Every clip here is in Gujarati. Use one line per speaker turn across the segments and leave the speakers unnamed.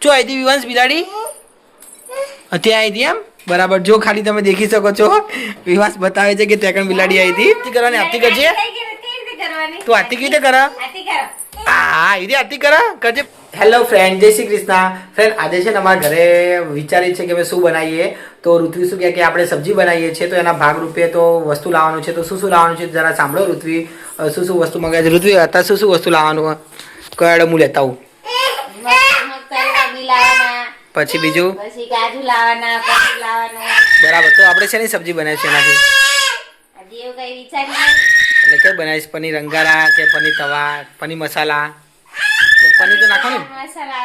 ચો આવી હતી વિવાંશ બિલાડી ત્યાં આવી હતી એમ બરાબર જો ખાલી તમે દેખી શકો છો વિવાંશ બતાવે છે કે ત્યાં બિલાડી આવી હતી આરતી કરવાની આરતી કરજે તું આરતી કેવી રીતે કર હા એ આરતી કર કરજે હેલો ફ્રેન્ડ જય શ્રી કૃષ્ણ ફ્રેન્ડ આજે છે ને અમારા ઘરે વિચારી છે કે અમે શું બનાવીએ તો ઋત્વી શું કહે કે આપણે સબ્જી બનાવીએ છીએ તો એના ભાગરૂપે તો વસ્તુ લાવવાનું છે તો શું લાવવાનું છે જરા સાંભળો ઋત્વી શું વસ્તુ મંગાવી છે ઋત્વી અત્યારે શું વસ્તુ લાવવાનું કયો હું લેતા આવું પછી બીજું
પછી કાજુ લાવવાના પનીર લાવવાનું
બરાબર તો આપણે શેની સબ્જી બનાવીશું એનાથી
હજી એવું કઈ વિચાર્યું
એટલે કઈ બનાવીશ પનીર અંગારા કે પનીર તવા પનીર મસાલા પનીર તો નાખો ને
મસાલા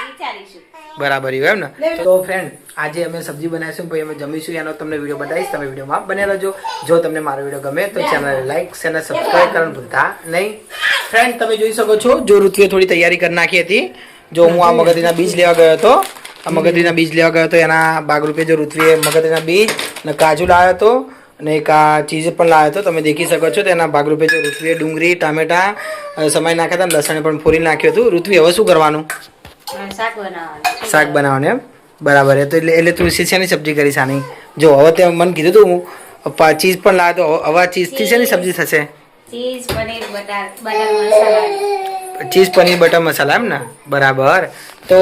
વિચારીશું
બરાબર એવું એમ ને તો ફ્રેન્ડ આજે અમે સબ્જી બનાવીશું પછી અમે જમીશું એનો તમને વિડીયો બતાવીશ તમે વિડીયોમાં બને રહેજો જો તમને મારો વિડીયો ગમે તો ચેનલ લાઈક અને સબસ્ક્રાઈબ કરવાનું ભૂલતા નહીં ફ્રેન્ડ તમે જોઈ શકો છો જો ઋત્વીએ થોડી તૈયારી કરી નાખી હતી જો હું આ મગજરીના બીજ લેવા ગયો હતો આ મગજરીના બીજ લેવા ગયો હતો એના ભાગરૂપે જો ઋત્વીએ મગજરીના બીજ અને કાજુ લાવ્યો હતો અને એક આ ચીઝ પણ લાવ્યો હતો તમે દેખી શકો છો તેના ભાગરૂપે જો ઋત્વીએ ડુંગળી ટામેટા સમાઈ નાખ્યા હતા લસણ પણ ફોરી નાખ્યું હતું ઋત્વી હવે શું કરવાનું શાક બનાવવાનું એમ બરાબર તો એટલે તું શેની સબ્જી કરીશ આની જો હવે તે મને કીધું તું હું ચીઝ પણ લાવ્યો તો હવે ચીઝથી શેની સબ્જી થશે
ચીઝ પનીર બટર મસાલા
ચીઝ પનીર બટર મસાલા એમ ને બરાબર તો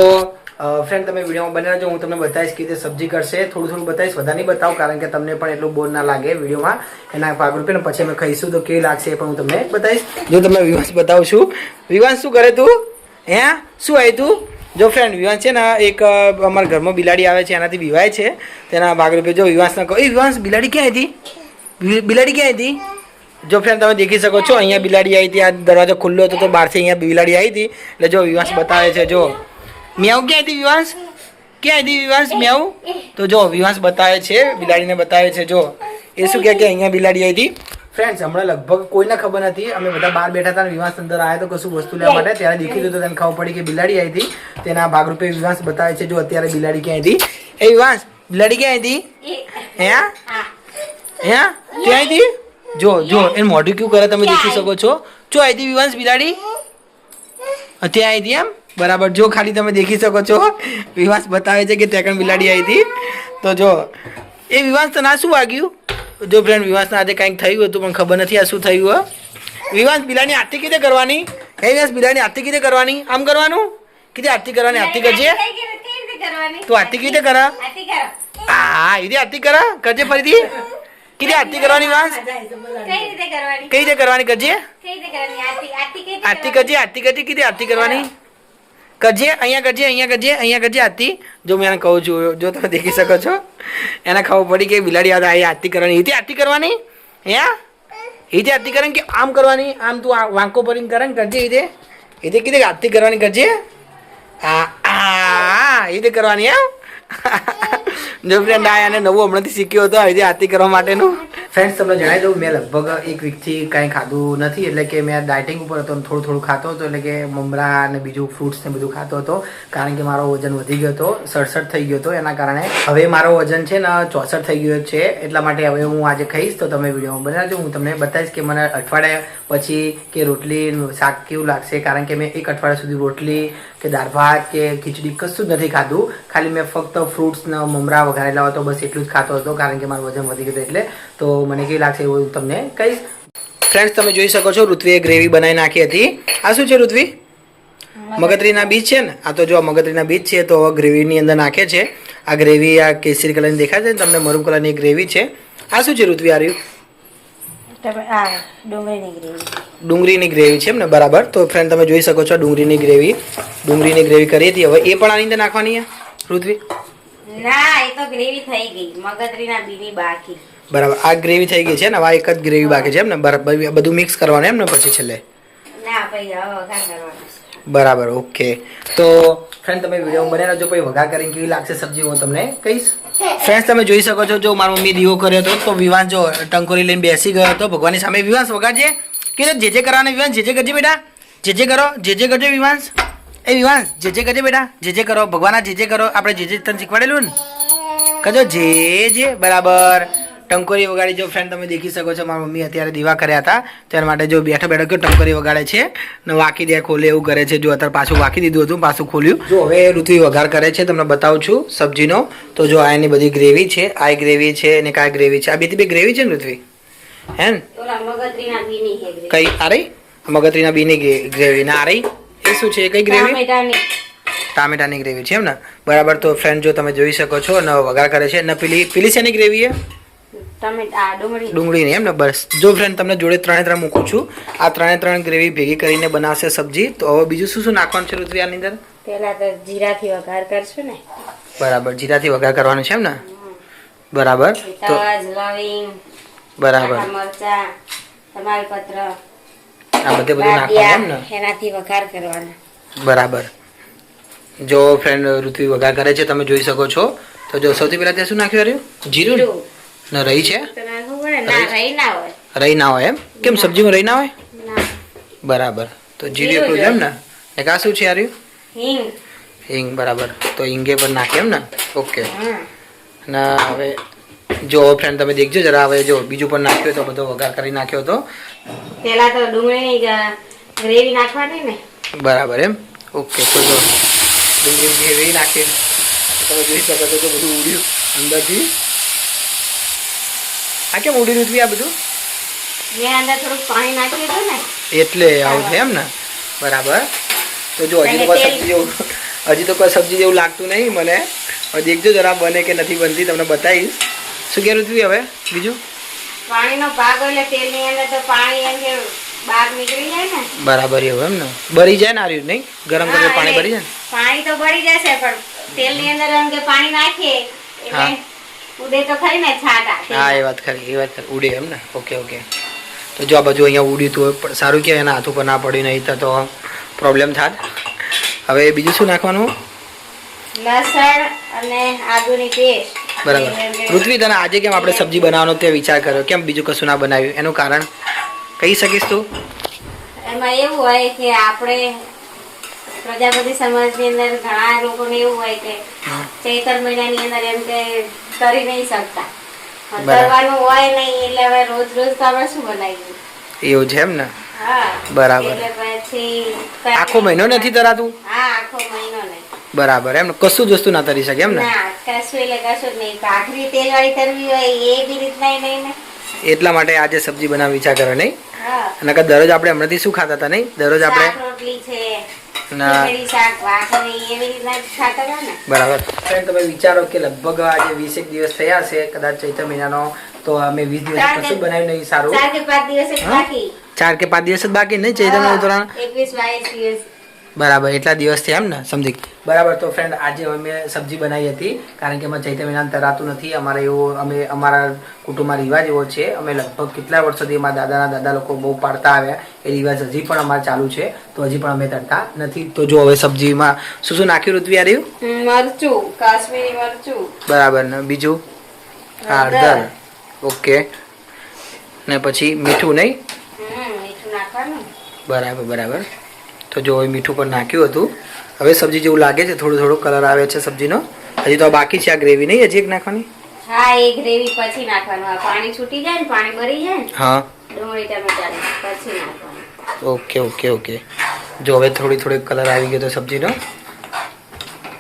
ફ્રેન્ડ તમે વિડીયોમાં બને રહેજો હું તમને બતાવીશ કે રીતે સબ્જી કરશે થોડું થોડું બતાવીશ વધારે નહીં બતાવું કારણ કે તમને પણ એટલું બોર ના લાગે વિડીયોમાં એના ભાગરૂપે ને પછી અમે ખાઈશું તો કેવી લાગશે એ પણ હું તમને બતાવીશ જો તમને વિવાંશ બતાવું છું વિવાંશ શું કરે તું હે શું આવી તું જો ફ્રેન્ડ વિવાંશ છે ને એક અમારા ઘરમાં બિલાડી આવે છે એનાથી બીવાય છે તેના ભાગરૂપે જો વિવાંશને કહો એ વિવાંશ બિલાડી ક્યાં હતી બિલાડી ક્યાં હતી જો ફ્રેન્ડ તમે દેખી શકો છો અહીંયા બિલાડી આવી હતી આ દરવાજો ખુલ્લો હતો તો બહારથી અહીંયા બિલાડી આવી હતી એટલે જો વિવાંશ બતાવે છે જો મિયાઉ ક્યાં હતી વિવાંશ ક્યાં હતી વિવાંશ મિયાઉ તો જો વિવાંશ બતાવે છે બિલાડીને બતાવે છે જો એ શું કહે કે અહીંયા બિલાડી આવી હતી ફ્રેન્ડ્સ હમણાં લગભગ કોઈને ખબર નથી અમે બધા બહાર બેઠા હતા વિવાંશ અંદર આવ્યા તો કશું વસ્તુ લેવા માટે ત્યારે દેખી દીધું તેને ખબર પડી કે બિલાડી આવી હતી તેના ભાગરૂપે વિવાંશ બતાવે છે જો અત્યારે બિલાડી ક્યાં હતી એ વિવાંશ બિલાડી ક્યાં હતી હે હે ક્યાં હતી જો જો એ મોઢું ક્યું કરે તમે દેખી શકો છો જો આવી હતી વિવાંશ બિલાડી ત્યાં આવી હતી એમ બરાબર જો ખાલી તમે દેખી શકો છો વિવાંશ બતાવે છે કે ત્યાં બિલાડી આવી હતી તો જો એ વિવાંશ તો ના શું વાગ્યું જો ફ્રેન્ડ વિવાંશને આજે કંઈક થયું હતું પણ ખબર નથી આ શું થયું વિવાંશ બિલાડીની આરતી કેવી રીતે કરવાની હે વિવાંશ બિલાડીની આરતી કેવી રીતે કરવાની આમ કરવાનું કીધી આરતી કરવાની આરતી કરજે તું આરતી કેવી રીતે કર હા એ આરતી કર કરજે ફરીથી કીધી આરતી કરવાની વિવાંશ કઈ રીતે કરવાની કરજે આરતી કરજે આરતી કરજે કીધી આરતી કરવાની કરજે અહીંયા કરજે અહીંયા કરજે અહીંયા કરજે આરતી જો મેં એને કહું છું જો તમે દેખી શકો છો એને ખબર પડી કે બિલાડી આ આરતી કરવાની એથી આરતી કરવાની હે એથી આરતી કરવાની કે આમ કરવાની આમ તું વાંકો ભરીને કરે ને કરજે એથી કીધે આરતી કરવાની કરજે હા એ રીતે કરવાની એમ જો ફ્રેન્ડ આ એને નવું હમણાંથી શીખ્યો હતો આવી રીતે આરતી કરવા માટેનું ફ્રેન્ડ્સ તમને જણાવી દઉં મેં લગભગ એક વીકથી કાંઈ ખાધું નથી એટલે કે મેં ડાયટિંગ ઉપર હતો થોડું થોડું ખાતો હતો એટલે કે મમરા અને બીજું ફ્રૂટ્સ ને બધું ખાતો હતો કારણ કે મારો વજન વધી ગયો હતો 67 થઈ ગયો હતો એના કારણે હવે મારો વજન છે ને 64 થઈ ગયો છે એટલા માટે હવે હું આજે ખાઈશ તો તમે વિડીયોમાં બનાવજો હું તમને બતાવીશ કે મને અઠવાડિયા પછી કે રોટલી શાક કેવું લાગશે કારણ કે મેં એક અઠવાડિયા સુધી રોટલી કે દાળ ભાત કે ખીચડી કશું જ નથી ખાધું ખાલી મેં ફક્ત ફ્રૂટ્સ ને મમરા વઘારેલા હતો બસ એટલું જ ખાતો હતો કારણ કે મારું વજન વધી ગયું એટલે તો મને કેવી લાગશે એવું તમને કહીશ ફ્રેન્ડ્સ તમે જોઈ શકો છો ઋત્વીએ ગ્રેવી બનાવી નાખી હતી આ શું છે ઋત્વી મગજરીના બીજ છે ને આ તો જો મગજરીના બીજ છે તો ગ્રેવીની અંદર નાખે છે આ ગ્રેવી આ કેસરી કલરની દેખાય છે ને તમને મરૂન કલરની ગ્રેવી છે આ શું છે ઋત્વી આ રહ્યું ડુંગળીની ગ્રેવી છે એમ ને બરાબર તો ફ્રેન્ડ તમે જોઈ શકો છો ડુંગળીની ગ્રેવી કરી હતી હવે એ પણ આની અંદર નાખવાની ઋત્વી
ના એ તો ગ્રેવી થઈ ગઈ મગજરીના બીની બાકી
બરાબર આ ગ્રેવી થઈ ગઈ છે ને હવે એક જ ગ્રેવી બાકી છે એમ ને બરાબર બધું મિક્સ કરવાનું એમ ને પછી છેલ્લે
ના પછી હવે વઘાર કરવાનો
બરાબર ઓકે તો ફ્રેન્ડ તમે વિડીયો બને રહેજો પછી વઘાર કરીને કેવી લાગશે સબ્જી હું તમને કહીશ ફ્રેન્ડ્સ તમે જોઈ શકો છો જો મારી મમ્મી દીવો કર્યો હતો તો વિવાંશ જો ટંકોરી લઈને બેસી ગયો હતો ભગવાનની સામે વિવાંશ વગાડજે કે જે કરવાના વિવાંશ જે કરજે બેટા જે કરો જે કરજો વિવાંશ એ વિવાંશ જે કરજે બેટા જે કરો ભગવાન જે કરો આપણે જે તને શીખવાડેલું ને કજો જે બરાબર ટંકોરી વગાડી જો ફ્રેન્ડ તમે દેખી શકો છો મારી મમ્મી અત્યારે દીવા કર્યા હતા તેના માટે જો બેઠો બેઠો કેવું ટંકોરી વગાડે છે ને વાકી દે ખોલે એવું કરે છે જો અત્યારે પાછું વાકી દીધું હતું પાછું ખોલ્યું જો હવે ઋત્વી વઘાર કરે છે તમને બતાવું છું સબ્જીનો તો જો આ એની બધી ગ્રેવી છે આ ગ્રેવી છે અને કાંઈ ગ્રેવી છે આ બે ગ્રેવી છે ને ઋત્વી હે ને
ઓલા મગજરીના બીની હે ગ્રેવી.
કઈ આ રહી મગજરીના બીની ગ્રેવી ના આ રહી એ શું છે એ કઈ ગ્રેવી
ટામેટાની
ટામેટાની ગ્રેવી છે એમ ને બરાબર તો ફ્રેન્ડ જો તમે જોઈ શકો છો ને વઘાર કરે છે ને પેલી શેની ગ્રેવી છે
ટમેટા ડુંગળી
ડુંગળીની એમ ને બસ જો ફ્રેન્ડ તમને જોડે 3 મૂકું છું આ 3 ગ્રેવી ભેગી કરીને બનાવશે સબ્જી તો હવે બીજું શું શું નાખવાનું છે ઋત્વી આની અંદર
પેલા તો જીરાથી વઘાર કરશું ને
બરાબર જીરાથી વઘાર કરવાનું છે એમ ને બરાબર તો
તજ લવિંગ
બરાબર
આખા મરચા તમાલપત્ર
આ બધું નાખવાનું એમ ને
એનાથી વઘાર કરવાનો.
બરાબર જો ફ્રેન્ડ ઋત્વી વઘાર કરે છે તમે જોઈ શકો છો તો જો સૌથી પહેલા ત્યાં શું નાખ્યું રહ્યું જીરું ને રહી છે
તો નાખવું પડે ના રહી ના હોય
રહી ના હોય એમ કેમ સબ્જીમાં રહી ના હોય
ના
બરાબર તો જીરું એટલું જ એમ ને એક આ શું છે યાર
હિંગ
હિંગ બરાબર તો હિંગે પણ નાખે એમ ને ઓકે
હા
અને હવે જો ફ્રેન્ડ તમે દેખજો જરા હવે જો બીજું પણ નાખ્યું તો બધો વઘાર કરી નાખ્યો તો
પેલા તો ડુંગળીની ગ્રેવી નાખવાની ને
બરાબર એમ ઓકે તો જો ડુંગળી ગ્રેવી નાખી તમે જોઈ શકો છો તો બધું ઉડ્યું અંદરથી આ કેમ ઉડી રહ્યું આ બધું
મેં અંદર થોડુંક પાણી નાખ્યું હતું ને
એટલે આવું છે એમ ને બરાબર તો જો હજી તો કોઈ સબ્જી જેવું હજી તો કોઈ સબ્જી જેવું લાગતું નહીં મને હવે દેખજો જરા બને કે નથી બનતી તમને બતાવીશ શું કહેવું હતું હવે બીજું
પાણીનો ભાગ હોય એટલે તેલની અંદર તો પાણી એમ કે બહાર નીકળી જાય ને
બરાબર એવું એમ ને બળી જાય ને આ રહ્યું નહીં ગરમ કરીને પાણી બળી જાય ને
પાણી તો બળી જશે પણ તેલની અંદર એમ કે પાણી નાખીએ
હા.
એટલે ઉડે તો ખરી ને છાટા
હા એ વાત ખરી ઉડે એમ ને ઓકે ઓકે તો જો આ બાજુ અહીંયા ઉડ્યું હતું પણ સારું કહેવાય એના હાથ ઉપર ના પડ્યું નહીં તો પ્રોબ્લેમ થાત હવે બીજું શું નાખવાનું
લસણ અને આદુની પેસ્ટ
બરાબર ઋત્વી તને આજે કેમ આપણે સબ્જી બનાવવાનો તે વિચાર કર્યો કેમ બીજું કશું ના બનાવ્યું એનું કારણ કહી શકીશ તું
એમાં એવું હોય કે આપણે પ્રજાપતિ સમાજની અંદર ઘણા લોકોને એવું હોય કે ચૈતર મહિનાની અંદર એમ કે કરી નહીં શકતા તરવાનું હોય નહીં એટલે હવે રોજ રોજ તો આપણે શું બનાવીએ
એવું છે એમ ને
હા
બરાબર
એટલે પછી
આખો મહિનો નથી તરાતું
હા આખો મહિનો નહીં
બરાબર એમ ને કશું જ વસ્તુ ના તરી શકે એમ ને
ના કશું એટલે કશું જ નહીં ભાખરી તેલવાળી તરવી હોય એ બી રીતના નહીં ને
એટલા માટે આજે સબ્જી બનાવવા વિચાર કર્યો નહીં
હા
અને કે દરરોજ આપણે હમણાંથી શું ખાતા હતા નહીં દરરોજ આપણે
શાક રોટલી છે
ના
ખીચડી શાક ભાખરી એવી રીતના જ ખાતા હતા ને
બરાબર ફ્રેન્ડ તમે વિચારો કે લગભગ આજે 20 દિવસ થયા છે કદાચ ચૈત્ર મહિનાનો તો અમે 20 દિવસ કશું બનાવ્યું નહીં સારું
4 કે 5 દિવસ જ બાકી
4 કે 5 દિવસ જ બાકી નહીં ચૈત્રના ઉતરાણ
21-22 દિવસ
બરાબર એટલા દિવસ થયા એમ ને સમજી બરાબર તો ફ્રેન્ડ આજે અમે સબ્જી બનાવી હતી કારણ કે અમે ચૈત્ર મહિનામાં તરાતું નથી અમારે એવો અમે અમારા કુટુંબમાં રિવાજ એવો છે અમે લગભગ કેટલા વર્ષોથી અમારા દાદા લોકો બહુ પાડતા આવ્યા એ રિવાજ હજી પણ અમારે ચાલુ છે તો હજી પણ અમે તરતા નથી તો જો હવે સબ્જીમાં શું શું નાખ્યું ઋત્વી આ રહ્યું
મરચું કાશ્મીરી મરચું
બરાબર ને બીજું હળદર ઓકે ને પછી મીઠું નહીં
મીઠું નાખવાનું
બરાબર તો જો હવે મીઠું પણ નાખ્યું હતું હવે સબ્જી જેવું લાગે છે થોડો કલર આવે છે સબ્જીનો હજી તો બાકી છે આ ગ્રેવી નહીં હજી એક નાખવાની
હા એ ગ્રેવી પછી નાખવાનું આ પાણી છૂટી જાય ને પાણી ભરી જાય ને
હા
ડુંગળી ટમેટા પછી નાખવાનું
ઓકે જો હવે થોડી કલર આવી ગયો તો સબ્જીનો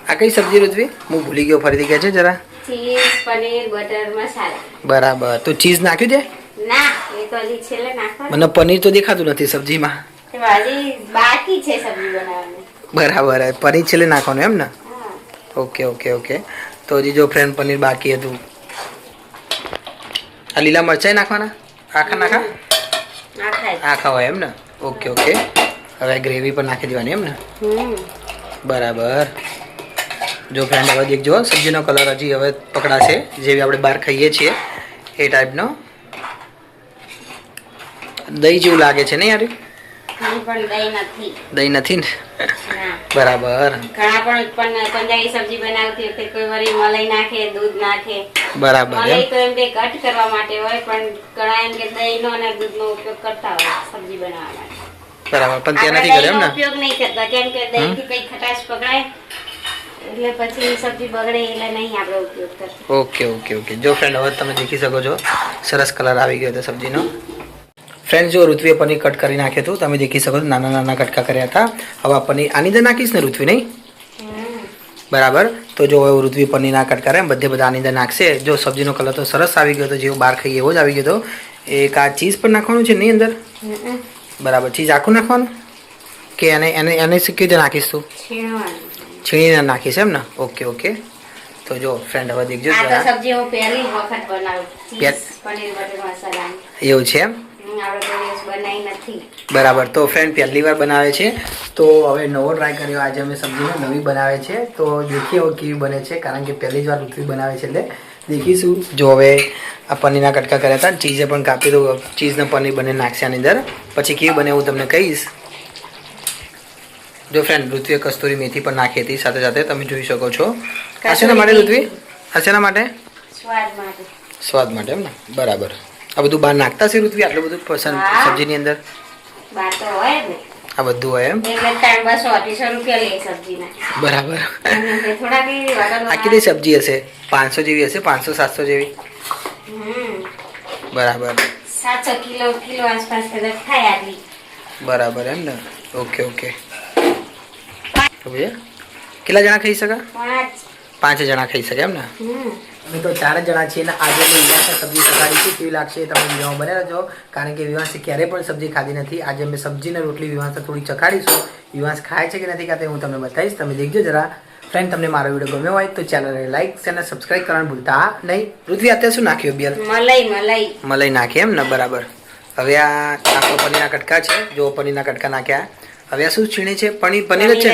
આ કઈ સબ્જી ઋત્વી હું ભૂલી ગયો ફરીથી કહે છે જરા
ચીઝ પનીર બટર મસાલા
બરાબર તો ચીઝ નાખ્યું છે
ના એ તો હજી છેલ્લે નાખવાનું
મને પનીર તો દેખાતું નથી સબ્જીમાં
હજી બાકી છે સબ્જી બનાવવાની
બરાબર પનીર છેલ્લે નાખવાનું એમ ને
હા
ઓકે તો હજી જો ફ્રેન્ડ પનીર બાકી હતું આ લીલા મરચાં નાખવાના આખા આખા હોય એમ ને ઓકે હવે ગ્રેવી પણ નાખી દેવાની એમ ને બરાબર જો ફ્રેન્ડ હવે દેખજો સબ્જીનો કલર હજી હવે પકડાશે જેવી આપણે બહાર ખાઈએ છીએ એ ટાઈપનો દહીં જેવું લાગે છે ને યાર
પણ
દહીં નથી ને
ના
બરાબર
ઘણા પણ પંજાબી સબ્જી બનાવતી વખતે કોઈ વળી મલાઈ નાખે દૂધ નાખે
બરાબર
મલાઈ તો એમ કે કટ કરવા માટે હોય પણ ઘણા એમ કે દહીંનો અને દૂધનો ઉપયોગ કરતા હોય સબ્જી બનાવવા માટે
બરાબર પણ ત્યાં નથી કર્યો એમ ને
ઉપયોગ નહીં કરતા કેમ કે દહીંથી કઈ ખટાશ પકડાય એટલે પછી સબ્જી બગડે એટલે નહીં આપણે ઉપયોગ કરતા.
Okay okay okay. જો ફ્રેન્ડ હવે તમે દેખી શકો છો સરસ કલર આવી ગયો હતો સબ્જીનો. ફ્રેન્ડ જો ઋત્વીએ પનીર કટ કરી નાખ્યું હતું, તમે દેખી શકો છો નાના નાના કટકા કર્યા હતા. હવે આ પનીર આની અંદર નાખીશ ને ઋત્વી, નહીં? બરાબર. તો જો હવે ઋત્વી પનીરના કટકા કરે બધા આની અંદર નાખશે. જો સબ્જીનો કલર તો સરસ આવી ગયો હતો, જેવો બહાર ખાઈએ એવો જ આવી ગયો હતો. એક આ ચીઝ પણ નાખવાનું છે નહીં અંદર? બરાબર. ચીઝ આખું નાખવાનું કે એને એને એને કેવી રીતે નાખીશ તું? છીણીને નાખીશ એમ ને? Okay okay. તો જો ફ્રેન્ડ હવે દેખજો
આ તો સબ્જી હું પહેલી વખત બનાવું ચીઝ પનીર બટર મસાલા.
એવું છે એમ?
આપણે કોઈ દિવસ બનાવી નથી.
બરાબર. તો ફ્રેન્ડ પહેલી વાર બનાવે છે, તો હવે નવો ટ્રાય કર્યો. આજે અમે સબ્જીને નવી બનાવે છે, તો દેખીએ હવે કેવી બને છે, કારણ કે પહેલી જ વાર ઋત્વી બનાવે છે એટલે દેખીશું. જો હવે આ પનીરના કટકા કર્યા હતા, ચીઝે પણ કાપી દો, ચીઝને પનીર બને નાખશે આની અંદર. પછી કેવી બને હું તમને કહીશ. જો ફ્રેન્ડ ઋત્વીએ કસ્તુરી મેથી પણ નાખી હતી સાથે સાથે, તમે જોઈ શકો છો. આ શેના માટે ઋત્વી? આ શેના માટે?
સ્વાદ માટે.
સ્વાદ માટે એમ ને? બરાબર. આ બધું બહાર નાખતા છે ઋત્વી આટલું બધું પસંદ સબ્જીની અંદર?
બહાર તો હોય ને,
આ બધું હોય એમ?
એટલે ટાઈમ બસ 200 રૂપિયા લે સબ્જીના.
બરાબર.
થોડા કઈ
આ કેટલી સબ્જી હશે? 500 જેવી હશે? 500-700 જેવી? બરાબર.
700 કિલો આસપાસ કદાચ થાય આટલી.
બરાબર એમ ને? Okay okay. કેટલા જણા ખાઈ શકે? 5 જણા ખાઈ શકે એમ ને? અમે તો 4 જણા છીએ ને આજે અમે વિવાસને સબ્જી ચખાડીશું. કેવી લાગશે તમે વિડીયોમાં બને રહેજો, કારણ કે વિવાસે ક્યારેય પણ સબ્જી ખાધી નથી. આજે અમે સબ્જીને રોટલી વિવાસને થોડી ચખાડીશું. વિવાસ ખાય છે કે નથી ખાતે હું તમને બતાવીશ, તમે દેખજો જરા. ફ્રેન્ડ તમને મારો વિડીયો ગમ્યો હોય તો ચેનલને લાઈક અને સબસ્ક્રાઈબ કરવાનું ભૂલતા નહીં. ઋત્વી અત્યારે શું નાખ્યું? બિયર મલાઈ નાખી એમ ને? બરાબર. હવે આ આખો પનીરના કટકા છે. જો પનીરના કટકા નાખ્યા. હવે આ શું છીણી છે? પનીર જ છે?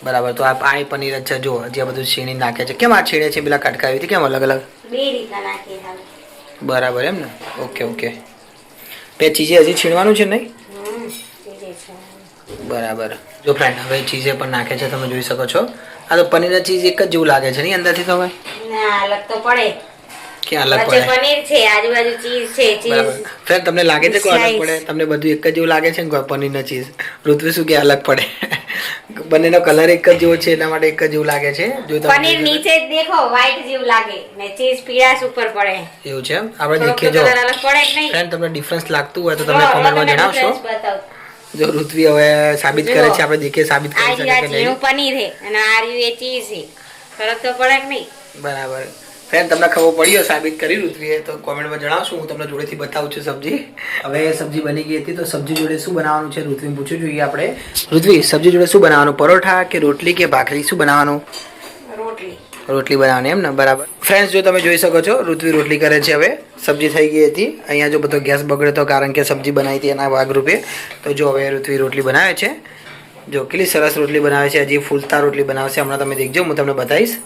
બરાબર. તો આ પનીર જ છે. જો હજી આ બધું છીણી નાખે છે. કેમ આ છીણે છે? પેલા કટકા આવી હતી કેમ અલગ અલગ? બરાબર એમ ને? Okay okay. બે ચીજે હજી છીણવાનું છે નહીં? બરાબર. જો ફ્રેન્ડ હવે ચીઝે પણ નાખે છે, તમે જોઈ શકો છો. આ તો પનીરના ચીઝ એક જ જેવું લાગે છે નહીં અંદરથી? તો હવે
અલગ તો પડે.
ક્યાં અલગ પડે?
પનીર છે, આજુબાજુ ચીઝ છે.
બરાબર. ફ્રેન્ડ તમને લાગે છે કે અલગ પડે? તમને બધું એક જ જેવું લાગે છે ને પનીરના ચીઝ? ઋત્વી શું કે અલગ પડે? બંનેનો કલર એક જ જેવો છે એટલા માટે એક જ જેવું લાગે છે. જો
પનીર નીચે દેખો વ્હાઈટ જેવું લાગે ને ચીઝ પીળાશ ઉપર પડે.
એવું છે એમ? આપણે દેખીએ. જો
અલગ પડે કે નહીં?
ફ્રેન્ડ તમને ડિફરન્સ લાગતું હોય તો તમે કોમેન્ટમાં જણાવશો. જો ઋત્વી હવે સાબિત કરે છે, આપણે દેખીએ સાબિત કરી શકે કે નહીં.
પનીર છે અને આ રહ્યું એ ચીઝ છે. ફરક તો પડે કે નહીં?
બરાબર. ફ્રેન્ડ તમને ખબર પડી હોય સાબિત કરી ઋત્વીએ તો કોમેન્ટમાં જણાવશું. હું તમને જોડેથી બતાવું છું સબ્જી. હવે સબ્જી બની ગઈ હતી, તો સબ્જી જોડે શું બનાવવાનું છે ઋત્વીને પૂછવું જોઈએ આપણે. ઋત્વી સબ્જી જોડે શું બનાવવાનું? પરોઠા કે રોટલી કે ભાખરી? શું બનાવવાનું? રોટલી બનાવવાની એમ ને? બરાબર. ફ્રેન્ડ્સ જો તમે જોઈ શકો છો ઋત્વી રોટલી કરે છે. હવે સબ્જી થઈ ગઈ હતી. અહીંયા જો બધો ગેસ બગડ્યો હતો કારણ કે સબ્જી બનાવી હતી એના ભાગરૂપે. તો જો હવે ઋત્વી રોટલી બનાવે છે. જો કેટલી સરસ રોટલી બનાવે છે. હજી ફૂલતા રોટલી બનાવશે. હમણાં તમે દેખજો, હું તમને બતાવીશ.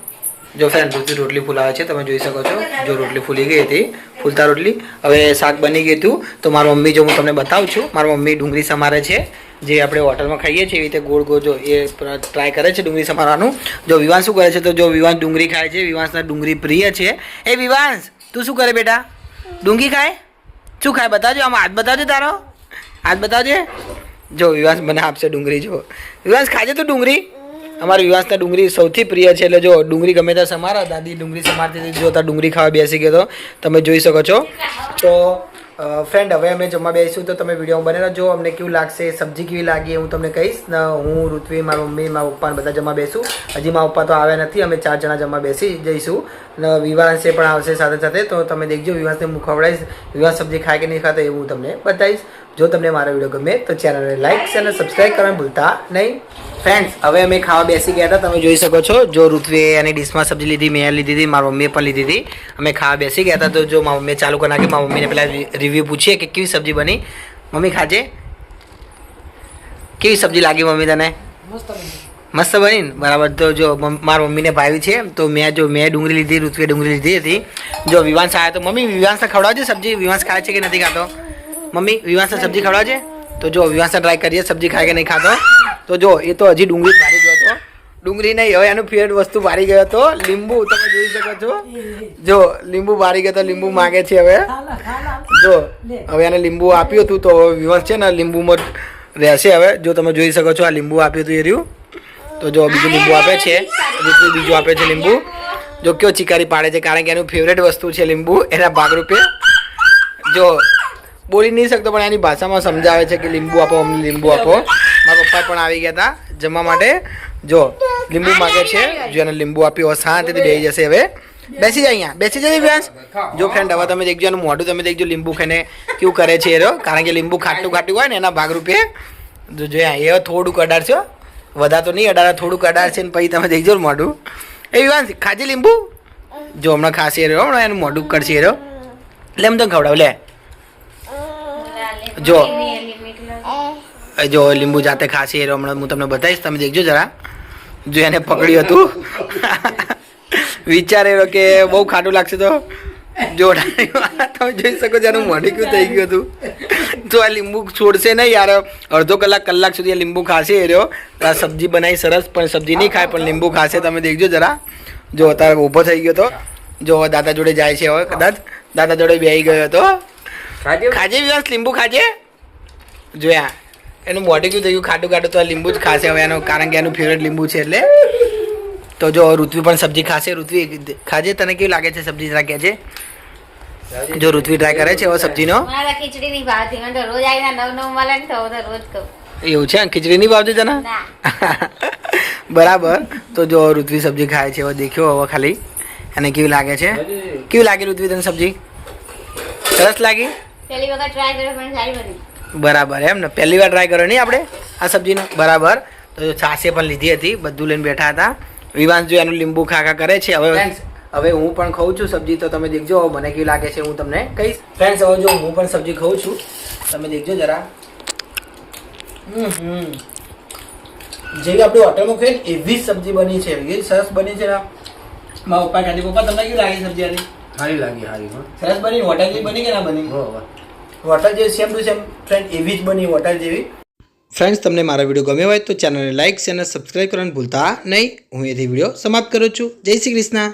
જો ફ્રેન્ડ ઋત્વી રોટલી ફૂલાવે છે, તમે જોઈ શકો છો. જો રોટલી ફૂલી ગઈ હતી, ફૂલતા રોટલી. હવે શાક બની ગયું હતું. તો મારી મમ્મી જો હું તમને બતાવું છું, મારી મમ્મી ડુંગળી સમારે છે. જે આપણે હોટલમાં ખાઈએ છીએ એવી રીતે ગોળ ગોળ જો એ ટ્રાય કરે છે ડુંગળી સમારવાનું. જો વિવાંશ શું કરે છે? તો જો વિવાંશ ડુંગળી ખાય છે. વિવાંશના ડુંગળી પ્રિય છે. એ વિવાંશ તું શું કરે બેટા? ડુંગળી ખાય? શું ખાય બતાવજો. આમાં હાથ બતાવજો તારો. હાથ બતાવજે. જો વિવાંશ મને આપશે ડુંગળી. જો વિવાંશ ખાજે તો ડુંગળી. અમારા વિવાસના ડુંગળી સૌથી પ્રિય છે. એટલે જો ડુંગળી ગમે ત્યાં સમારા, દાદી ડુંગળી સમારતી હતી. જો ત્યાં ડુંગળી ખાવા બેસી ગયો તો તમે જોઈ શકો છો. તો ફ્રેન્ડ હવે અમે જમવા બેસીશું, તો તમે વિડીયો બને રહેજો. અમને કેવું લાગશે, સબ્જી કેવી લાગી હું તમને કહીશ ને. હું ઋત્વી, મારી મમ્મી, મારા પપ્પા બધા જમવા બેસું. હજી મારા પપ્પા તો આવ્યા નથી. અમે 4 જણા જમવા બેસી જઈશું ને વિવાંશે પણ આવશે સાથે સાથે. તો તમે દેખજો વિવાંશને હું ખવડાવીશ. વિવાંશ સબ્જી ખાય કે નહીં ખાતો એ હું તમને બતાવીશ. જો તમને મારો વિડીયો ગમે તો ચેનલને લાઈક અને સબસ્ક્રાઈબ કરવાનું ભૂલતા નહીં. ફ્રેન્ડ્સ હવે અમે ખાવા બેસી ગયા હતા, તમે જોઈ શકો છો. જો ઋત્વીએ એની ડીશમાં સબ્જી લીધી, મેં લીધી હતી, મારી મમ્મીએ પણ લીધી હતી. અમે ખાવા બેસી ગયા હતા. તો જો મારી મમ્મીએ ચાલુ કરી નાખી. મારી મમ્મીને પહેલાં રિવ્યૂ પૂછીએ કે કેવી સબ્જી બની. મમ્મી ખાજે, કેવી સબ્જી લાગી મમ્મી તને? મસ્ત બની ને? બરાબર. તો જો મારી મમ્મીને ભાવી છે. તો મેં ડુંગળી લીધી, ઋત્વીએ ડુંગળી લીધી હતી. જો વિવાંશ આવ્યા તો મમ્મી વિવાંશને ખવડાવજે સબ્જી. વિવાંશ ખાય છે કે નથી ખાતો? મમ્મી વિવાંશને સબ્જી ખવડાવજે. તો જો વિવાંશને ટ્રાય કરીએ સબ્જી ખાય કે નહીં ખાતો. તો જો એ તો હજી ડુંગળી ભારી ગયો હતો. ડુંગળી નહીં, હવે એનું ફેવરેટ વસ્તુ ભારી ગયો હતો લીંબુ. તમે જોઈ શકો છો. જો લીંબુ ભારી ગયો તો લીંબુ માગે છે. હવે જો હવે એને લીંબુ આપ્યું હતું તો વિવાંશ છે ને લીંબુમાં રહેશે. હવે જો તમે જોઈ શકો છો આ લીંબુ આપ્યું હતું એ રહ્યું. તો જો બીજું લીંબુ આપે છે, બીજું આપે છે લીંબુ. જો કયો ચિકારી પાડે છે કારણ કે એનું ફેવરેટ વસ્તુ છે લીંબુ. એના ભાગરૂપે જો બોલી નહીં શકતો પણ એની ભાષામાં સમજાવે છે કે લીંબુ આપો, અમને લીંબુ આપો. મારા પપ્પા પણ આવી ગયા હતા જમવા માટે. જો લીંબુ માગે છે, જો એને લીંબુ આપ્યું શાંતિથી બેસી જશે. હવે બેસી જાય, અહીંયા બેસી જાય વ્યાસ. જો ફ્રેન્ડ હવે તમે દેખજો એનું મોઢું, તમે દેખજો લીંબુ ખાઈને કેવું કરે છે એરો, કારણ કે લીંબુ ખાટું ખાટું હોય ને એના ભાગરૂપે. જો એ થોડુંક અડાડશો, વધારે તો નહીં અડાડે, થોડુંક અડાડશે ને પછી તમે દેખજો મોઢું. એ વિવાન ખાજે લીંબુ. જો હમણાં ખાશે રહ્યો, હમણાં એનું મોઢું કરશે રહ્યો. એટલે એમ તો ખવડાવ લે. જો લીંબુ જાતે ખાશે રહ્યો, હમણાં હું તમને બતાવીશ, તમે દેખજો જરા. જો એને પકડ્યું હતું વિચારેલો કે બહુ ખાટું લાગશે તો જો તમે જોઈ શકો છો એનું મોઢું કેવું થઈ ગયું હતું. તો આ લીંબુ છોડશે નહીં યાર, અડધો કલાક સુધી લીંબુ ખાશે એ રહ્યો. આ સબ્જી બનાવી સરસ, પણ સબ્જી નહીં ખાય પણ લીંબુ ખાશે. તમે દેખજો જરા. જો અત્યારે ઊભો થઈ ગયો હતો. જો દાદા જોડે જાય છે, હવે કદાચ દાદા જોડે બેસી ગયો હતો. ખાજે વિવાસ, લીંબુ ખાજે. જોયા એનું મોઢું કેવું થઈ ગયું, ખાટું ખાટું. તો આ લીંબુ જ ખાશે હવે એનું, કારણ કે એનું ફેવરેટ લીંબુ છે એટલે. તો જો ઋત્વી પણ સબ્જી ખાશે. ઋત્વી ખાજે, તને કેવી લાગે છે સબ્જી જરા કહેજે. જો ઋત્વી ટ્રાય કરે છે હવે સબ્જીનો.
ખીચડી નહીં ભાવતી, મને તો રોજ આવીને નવ મળે ને તો રોજ કહું.
એવું છે, ખીચડી નહીં ભાવતી તને? બરાબર. તો જો ઋત્વી સબ્જી ખાય છે હવે, દેખ્યો હવે ખાલી એને કેવી લાગે છે. કેવી લાગી ઋત્વી તને સબ્જી? સરસ લાગી?
પહેલી વખત ટ્રાય કર્યો પણ સારી બની.
બરાબર, એમ ને પહેલી વાર ટ્રાય કર્યો નહીં આપણે આ સબ્જીનો? બરાબર. તો છાશે પણ લીધી હતી, બધું લઈને બેઠા હતા. વિવાંશ જો એનું લીંબુ ખાખા કરે છે. હવે હું પણ ખાઉં છું સબ્જી, તો તમે દેખજો મને કેવી લાગે છે હું તમને કહીશ. ફ્રેન્ડ્સ હવે જો હું પણ સબ્જી ખાઉં છું, તમે દેખજો જરા. જેવી આપણે હોટલમાં ખાઈએ એવી જ સબ્જી બની છે, એવી સરસ બની છે. મારા પપ્પા ખાધી. પપ્પા તમને કેવી લાગી સબ્જી આની?
સારી લાગી, સારી.
સરસ બની. હોટલ જેવી બની કે ના બની? હોટલ જેવી સેમ ટુ સેમ ફ્રેન્ડ એવી જ બની, હોટલ જેવી. ફ્રેન્ડ્સ તમને મારો વિડીયો ગમ્યો હોય તો ચેનલને લાઇક અને સબસ્ક્રાઈબ કરવાનું ભૂલતા નહીં. હું એથી વિડીયો સમાપ્ત કરું છું. જય શ્રી કૃષ્ણ.